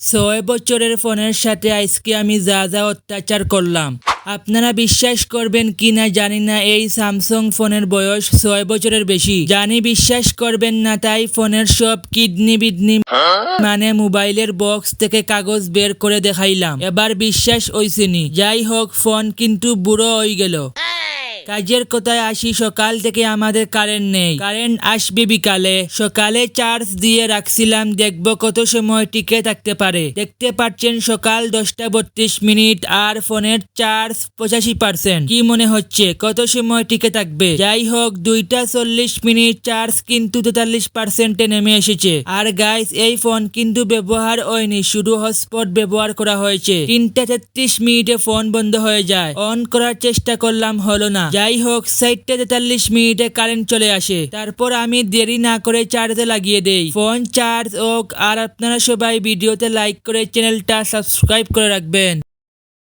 6 বছরের ফোনের সাথে আজকে আমি যা যা অত্যাচার করলাম আপনারা বিশ্বাস করবেন কিনা জানি না। এই স্যামসাং ফোনের বয়স 6 বছরের বেশি। জানি বিশ্বাস করবেন না, তাই ফোনের সব কিডনি বিডনি মানে মোবাইলের বক্স থেকে কাগজ বের করে দেখাইলাম। এবার বিশ্বাস হইছেনি। যাই হোক, ফোন কিন্তু বুড়ো হয়ে গেল। কাজের কথায় আসি, সকাল থেকে আমাদের কারেন্ট নেই। কারেন্ট আসবে বিকালে। সকালে চার্জ দিয়ে রাখছিলাম, দেখবো কত সময় টিকে থাকতে পারে। দেখতে পাচ্ছেন সকাল 10:32 আর ফোনের চার্জ 85%। কি মনে হচ্ছে কত সময় টিকে থাকবে? যাই হোক, 2:40 চার্জ কিন্তু 43%-এ নেমে এসেছে। আর গাইস, এই ফোন কিন্তু ব্যবহার হয়নি, শুধু হটস্পট ব্যবহার করা হয়েছে। 3:33 ফোন বন্ধ হয়ে যায়। অন করার চেষ্টা করলাম, হলো না। যাই হোক, 4:43 কারেন্ট চলে আসে। তারপর আমি দেরি না করে চার্জে লাগিয়ে দেই। ফোন চার্জ হোক। আর আপনারা সবাই ভিডিওতে লাইক করে চ্যানেলটা সাবস্ক্রাইব করে রাখবেন।